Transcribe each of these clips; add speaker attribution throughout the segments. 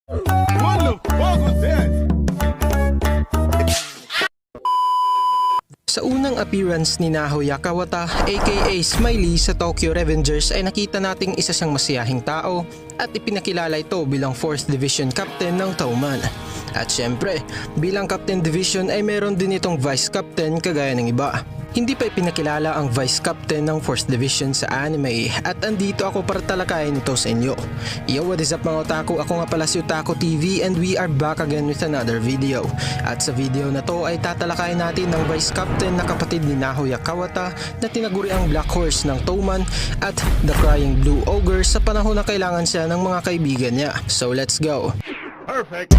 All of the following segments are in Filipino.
Speaker 1: What the fuck was that?
Speaker 2: Sa unang appearance ni Nahoya Kawata aka Smiley sa Tokyo Revengers ay nakita nating isa siyang masiyahing tao at ipinakilala ito bilang 4th Division Captain ng Touman. At syempre, bilang Captain Division ay meron din itong Vice Captain kagaya ng iba. Hindi pa ipinakilala ang Vice Captain ng 4th Division sa anime at andito ako para talakayin ito sa inyo. Yo, what is up mga otaku? Ako nga pala si Otaku TV and we are back again with another video. At sa video na to ay tatalakayin natin ng Vice Captain na kapatid ni Nahoya Kawata na tinaguri ang Black Horse ng Touman at The Crying Blue Ogre sa panahon na kailangan siya ng mga kaibigan niya. So let's go!
Speaker 1: Perfect.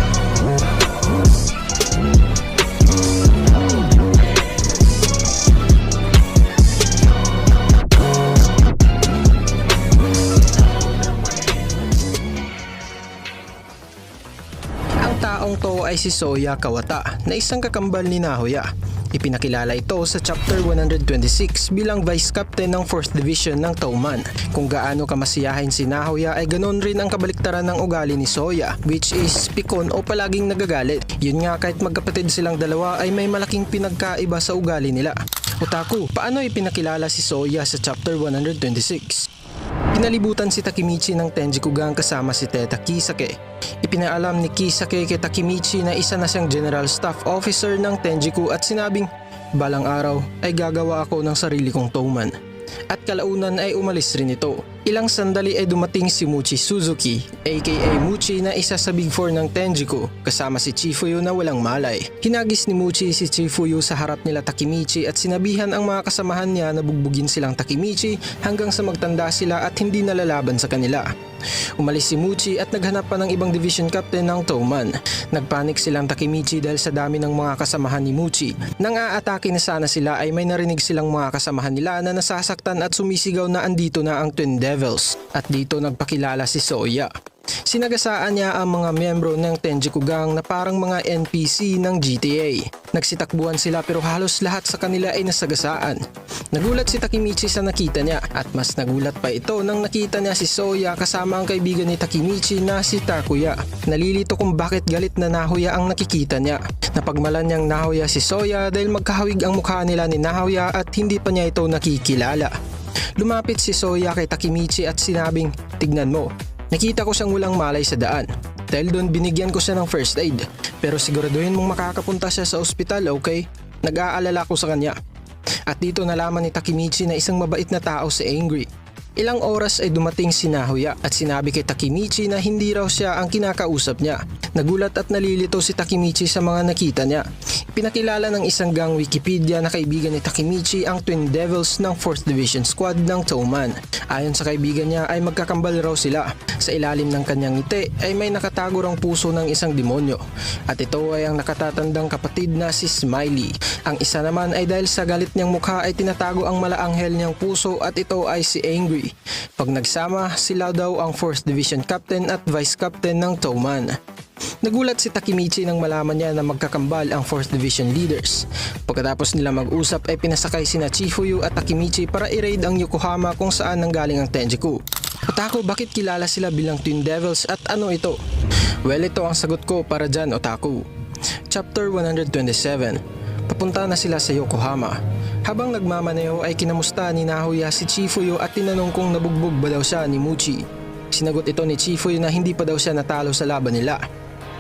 Speaker 2: Ang taong to ay si Soya Kawata na isang kakambal ni Nahoya. Ipinakilala ito sa chapter 126 bilang Vice Captain ng 4th Division ng Touman. Kung gaano kamasiyahin si Nahoya ay ganon rin ang kabaliktaran ng ugali ni Soya, which is pikon o palaging nagagalit. Yun nga, kahit magkapatid silang dalawa ay may malaking pinagkaiba sa ugali nila. Otaku, paano ipinakilala si Soya sa chapter 126? Pinalibutan si Takemichi ng Tenjikugan kasama si Teta Kisake. Ipinaalam ni Kisake kay Takemichi na isa na siyang General Staff Officer ng Tenjiku at sinabing, balang araw ay gagawa ako ng sarili kong Touman. At kalaunan ay umalis rin ito. Ilang sandali ay dumating si Muchi Suzuki aka Muchi na isa sa Big Four ng Tenjiku kasama si Chifuyu na walang malay. Hinagis ni Muchi si Chifuyu sa harap nila Takemichi at sinabihan ang mga kasamahan niya na bugbugin silang Takemichi hanggang sa magtanda sila at hindi nalalaban sa kanila. Umalis si Muchi at naghanap pa ng ibang division captain ng Touman. Nagpanik silang Takemichi dahil sa dami ng mga kasamahan ni Muchi. Nang aatake na sana sila ay may narinig silang mga kasamahan nila na nasasaktan at sumisigaw na andito na ang Twin Devils. At dito nagpakilala si Soya. Sinagasaan niya ang mga miyembro ng Tenjiku Gang na parang mga NPC ng GTA. Nagsitakbuhan sila pero halos lahat sa kanila ay nasagasaan. Nagulat si Takemichi sa nakita niya at mas nagulat pa ito nang nakita niya si Soya kasama ang kaibigan ni Takemichi na si Takuya. Nalilito kung bakit galit na Nahoya ang nakikita niya. Napagmalan niyang Nahoya si Soya dahil magkahawig ang mukha nila ni Nahoya at hindi pa niya ito nakikilala. Lumapit si Soya kay Takemichi at sinabing, tignan mo. Nakita ko siyang walang malay sa daan. Dahil doon binigyan ko siya ng first aid. Pero siguraduhin mong makakapunta siya sa ospital, okay? Nag-aalala ko sa kanya. At dito nalaman ni Takemichi na isang mabait na tao si Angry. Ilang oras ay dumating si Nahoya at sinabi kay Takemichi na hindi raw siya ang kinakausap niya. Nagulat at nalilito si Takemichi sa mga nakita niya. Pinakilala ng isang gang Wikipedia na kaibigan ni Takemichi ang Twin Devils ng 4th Division Squad ng Touman. Ayon sa kaibigan niya ay magkakambal raw sila. Sa ilalim ng kanyang ngiti ay may nakatago rang puso ng isang demonyo. At ito ay ang nakatatandang kapatid na si Smiley. Ang isa naman ay dahil sa galit niyang mukha ay tinatago ang malaanghel niyang puso at ito ay si Angry. Pag nagsama, sila daw ang 4th Division Captain at Vice Captain ng Touman. Nagulat si Takemichi nang malaman niya na magkakambal ang 4th Division leaders. Pagkatapos nila mag-usap ay pinasakay sina Chifuyu at Takemichi para i-raid ang Yokohama kung saan nanggaling ang Tenjiku. Otaku, bakit kilala sila bilang Twin Devils at ano ito? Well, ito ang sagot ko para dyan, Otaku. Chapter 127. Papunta na sila sa Yokohama. Habang nagmamaneho ay kinamusta ni Nahoya si Chifuyu at tinanong kung nabugbog ba daw siya ni Muchi. Sinagot ito ni Chifuyu na hindi pa daw siya natalo sa laban nila.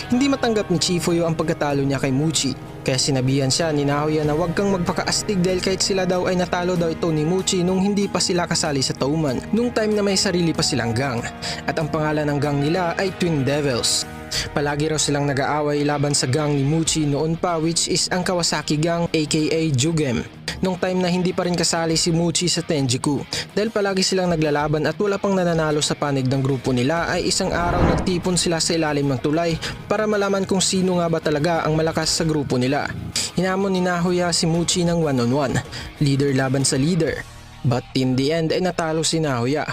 Speaker 2: Hindi matanggap ni Chifuyu ang pagkatalo niya kay Muchi, kaya sinabihan siya ni Nahoya na huwag kang magpakaastig dahil kahit sila daw ay natalo daw ito ni Muchi nung hindi pa sila kasali sa Touman, nung time na may sarili pa silang gang, at ang pangalan ng gang nila ay Twin Devils. Palagi raw silang nag-aaway laban sa gang ni Muchi noon pa, which is ang Kawasaki Gang aka Jugem. Nung time na hindi pa rin kasali si Muchi sa Tenjiku. Dahil palagi silang naglalaban at wala pang nananalo sa panig ng grupo nila ay isang araw nagtipon sila sa ilalim ng tulay para malaman kung sino nga ba talaga ang malakas sa grupo nila. Hinamon ni Nahoya si Muchi ng one-on-one, leader laban sa leader. But in the end ay natalo si Nahoya.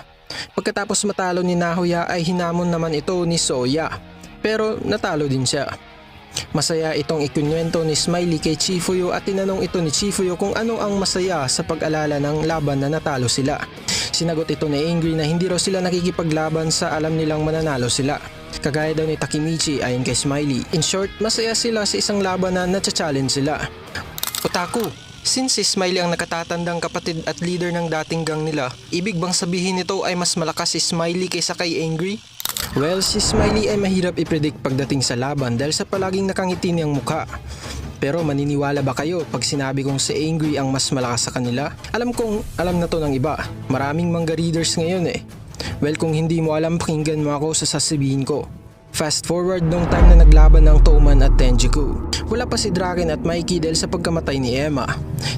Speaker 2: Pagkatapos matalo ni Nahoya ay hinamon naman ito ni Soya. Pero natalo din siya. Masaya itong ikunwento ni Smiley kay Chifuyu at tinanong ito ni Chifuyu kung ano ang masaya sa pag-alala ng laban na natalo sila. Sinagot ito ni Angry na hindi raw sila nakikipaglaban sa alam nilang mananalo sila. Kagaya daw ni Takemichi ayon kay Smiley. In short, masaya sila sa isang laban na natcha-challenge sila. Otaku, since si Smiley ang nakatatandang kapatid at leader ng dating gang nila, ibig bang sabihin nito ay mas malakas si Smiley kaysa kay Angry? Well, si Smiley ay mahirap i-predict pagdating sa laban dahil sa palaging nakangiti niyang mukha. Pero maniniwala ba kayo pag sinabi kong si Angry ang mas malakas sa kanila? Alam kong alam na to ng iba. Maraming manga readers ngayon eh. Well, kung hindi mo alam, pakinggan mo ako sa sasabihin ko. Fast forward nung time na naglaban ng Touman at Tenjiku. Wala pa si Draken at Mikey dahil sa pagkamatay ni Emma.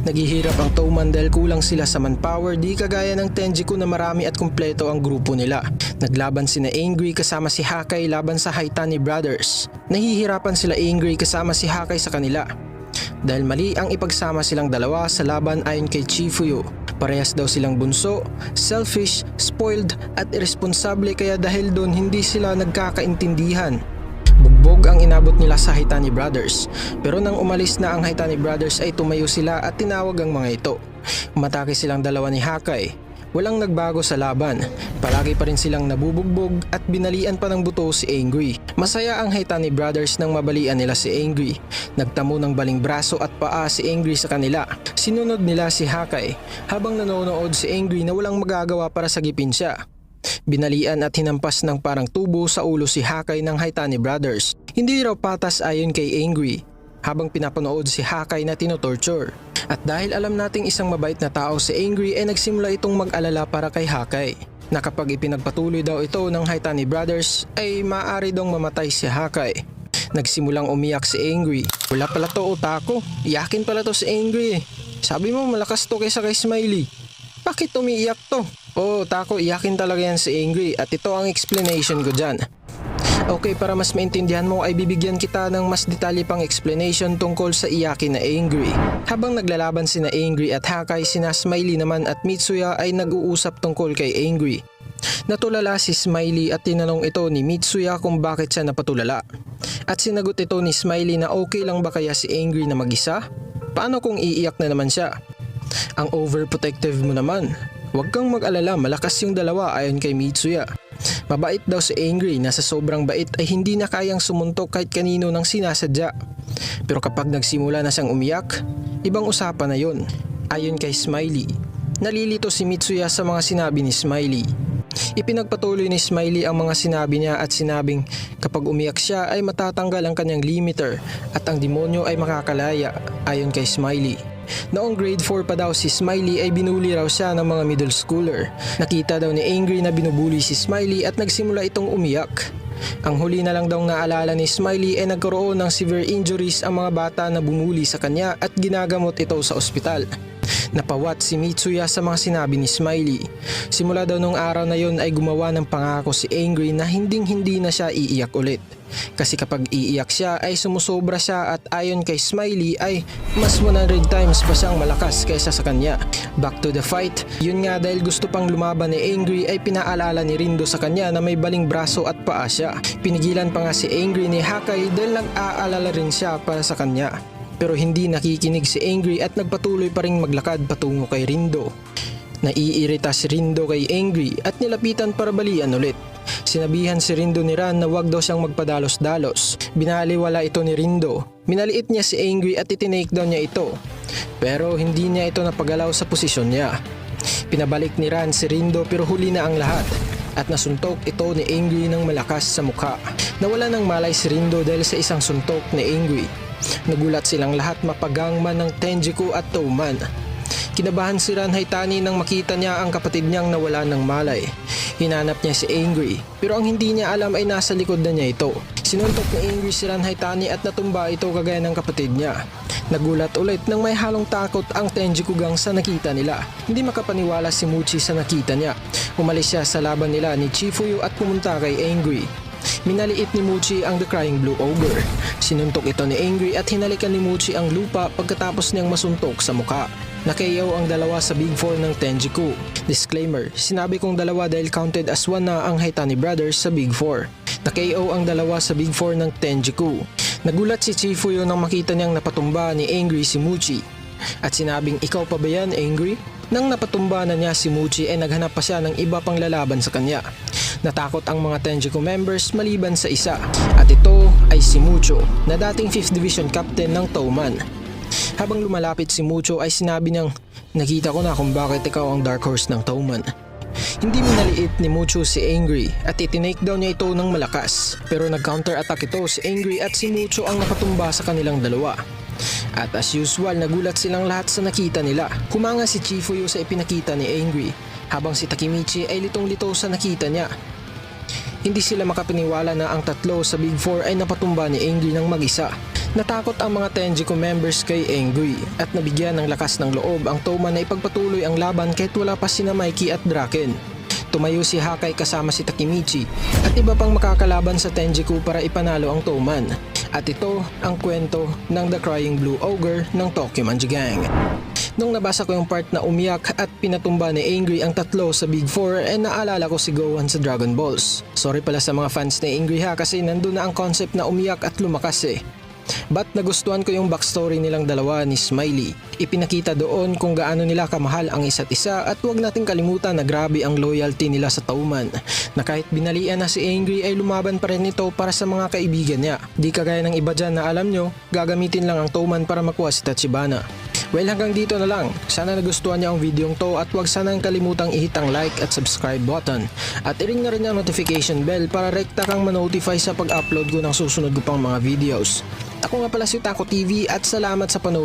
Speaker 2: Naghihirap ang Touman dahil kulang sila sa manpower, di kagaya ng Tenjiku na marami at kumpleto ang grupo nila. Naglaban sina Angry kasama si Hakai laban sa Haitani Brothers. Nahihirapan sila Angry kasama si Hakai sa kanila. Dahil mali ang ipagsama silang dalawa sa laban ayon kay Chifuyo. Parehas daw silang bunso, selfish, spoiled at irresponsable kaya dahil doon hindi sila nagkakaintindihan. Bugbog ang inabot nila sa Haitani Brothers. Pero nang umalis na ang Haitani Brothers ay tumayo sila at tinawag ang mga ito. Umatake silang dalawa ni Hakai. Walang nagbago sa laban. Palagi pa rin silang nabubugbog at binalian pa ng buto si Angry. Masaya ang Haitani Brothers nang mabalian nila si Angry. Nagtamo ng baling braso at paa si Angry sa kanila. Sinunod nila si Hakai habang nanonood si Angry na walang magagawa para sagipin siya. Binalian at hinampas ng parang tubo sa ulo si Hakai ng Haitani Brothers. Hindi raw patas ayon kay Angry habang pinapanood si Hakai na tinotorture. At dahil alam nating isang mabait na tao si Angry ay nagsimula itong mag-alala para kay Hakai na kapag ipinagpatuloy daw ito ng Haitani Brothers ay maaari daw mamatay si Hakai. Nagsimulang umiyak si Angry. Wala pala to, Otaku. Iyakin pala to si Angry. Sabi mo malakas to kaysa kay Smiley. Bakit umiiyak to? Oh, Otaku, iyakin talaga yan si Angry at ito ang explanation ko dyan. Okay, para mas maintindihan mo ay bibigyan kita ng mas detalye pang explanation tungkol sa iyakin na Angry. Habang naglalaban sina Angry at Hakai, sina Smiley naman at Mitsuya ay nag-uusap tungkol kay Angry. Natulala si Smiley at tinanong ito ni Mitsuya kung bakit siya napatulala. At sinagot ito ni Smiley na okay lang ba kaya si Angry na mag-isa? Paano kung iiyak na naman siya? Ang overprotective mo naman. Huwag kang mag-alala, malakas yung dalawa ayon kay Mitsuya. Mabait daw si Angry na sa sobrang bait ay hindi na kayang sumuntok kahit kanino nang sinasadya. Pero kapag nagsimula na siyang umiyak, ibang usapan na yon. Ayon kay Smiley, nalilito si Mitsuya sa mga sinabi ni Smiley. Ipinagpatuloy ni Smiley ang mga sinabi niya at sinabing kapag umiyak siya ay matatanggal ang kanyang limiter at ang demonyo ay makakalaya ayon kay Smiley. Noong grade 4 pa daw si Smiley ay binuli raw siya ng mga middle schooler. Nakita daw ni Angry na binubuli si Smiley at nagsimula itong umiyak. Ang huli na lang daw naalala ni Smiley ay nagkaroon ng severe injuries ang mga bata na bumuli sa kanya at ginagamot ito sa ospital. Napawat si Mitsuya sa mga sinabi ni Smiley. Simula daw nung araw na yon ay gumawa ng pangako si Angry na hindi na siya iiyak ulit. Kasi kapag iiyak siya ay sumusobra siya at ayon kay Smiley ay mas 100 times pa siyang malakas kaysa sa kanya. Back to the fight, yun nga dahil gusto pang lumaban ni Angry ay pinaalala ni Rindo sa kanya na may baling braso at paa siya. Pinigilan pa nga si Angry ni Hakai dahil nag-aalala rin siya para sa kanya. Pero hindi nakikinig si Angry at nagpatuloy pa ring maglakad patungo kay Rindo. Naiirita si Rindo kay Angry at nilapitan para balian ulit. Sinabihan si Rindo ni Ran na wag daw siyang magpadalos-dalos. Binaliwala ito ni Rindo. Minaliit niya si Angry at itinake down niya ito. Pero hindi niya ito napagalaw sa posisyon niya. Pinabalik ni Ran si Rindo pero huli na ang lahat. At nasuntok ito ni Angry ng malakas sa mukha. Nawala ng malay si Rindo dahil sa isang suntok ni Angry. Nagulat silang lahat mapagangman ng Tenjiku at Touman. Kinabahan si Ran Haitani nang makita niya ang kapatid niyang nawala ng malay. Hinanap niya si Angry pero ang hindi niya alam ay nasa likod na niya ito. Sinuntok ni Angry si Ran Haitani at natumba ito kagaya ng kapatid niya. Nagulat ulit nang may halong takot ang Tenjiku gang sa nakita nila. Hindi makapaniwala si Muchi sa nakita niya. Umalis siya sa laban nila ni Chifuyo at pumunta kay Angry. Minaliit ni Muchi ang The Crying Blue Ogre. Sinuntok ito ni Angry at hinalikan ni Muchi ang lupa pagkatapos niyang masuntok sa mukha. Nakayaw ang dalawa sa Big 4 ng Tenjiku. Disclaimer, sinabi kong dalawa dahil counted as one na ang Haitani Brothers sa Big 4. Nakayaw ang dalawa sa Big 4 ng Tenjiku. Nagulat si Chifuyo nang makita niyang napatumba ni Angry si Muchi. At sinabing, ikaw pa ba yan, Angry? Nang napatumba na niya si Muchi ay naghanap pa siya ng iba pang lalaban sa kanya. Natakot ang mga Tenjiku members maliban sa isa, at ito ay si Mucho na dating 5th Division Captain ng Touman. Habang lumalapit si Mucho ay sinabi niyang, "Nakita ko na kung bakit ikaw ang Dark Horse ng Touman." Hindi minaliit ni Mucho si Angry at itinake down niya ito ng malakas, pero nag-counter-attack ito si Angry at si Mucho ang nakatumba sa kanilang dalawa. At as usual, nagulat silang lahat sa nakita nila. Humanga si Chifuyu sa ipinakita ni Angry, habang si Takemichi ay litong-lito sa nakita niya. Hindi sila makapaniwala na ang tatlo sa Big Four ay napatumba ni Angry ng mag-isa. Natakot ang mga Tenjiku members kay Angry at nabigyan ng lakas ng loob ang Touman na ipagpatuloy ang laban kahit wala pa sina Mikey at Draken. Tumayo si Hakai kasama si Takemichi at iba pang makakalaban sa Tenjiku para ipanalo ang Touman. At ito ang kwento ng The Crying Blue Ogre ng Tokyo Manji Gang. Nung nabasa ko yung part na umiyak at pinatumba ni Angry ang tatlo sa Big Four, naalala ko si Gohan sa Dragon Balls. Sorry pala sa mga fans ni Angry ha, kasi nandun na ang concept na umiyak at lumakas eh. But nagustuhan ko yung backstory nilang dalawa ni Smiley. Ipinakita doon kung gaano nila kamahal ang isa't isa, at huwag nating kalimutan na grabe ang loyalty nila sa Touman, na kahit binalian na si Angry ay lumaban pa rin ito para sa mga kaibigan niya. Di kagaya ng iba dyan na alam nyo, gagamitin lang ang Touman para makuha si Tachibana. Well, hanggang dito na lang. Sana nagustuhan niyo ang videong to, at huwag sanang kalimutang i-hit ang like at subscribe button. At i-ring na rin ang notification bell para rekta kang ma-notify sa pag-upload ko ng susunod ko pang mga videos. Ako nga pala si Taco TV at salamat sa panonood.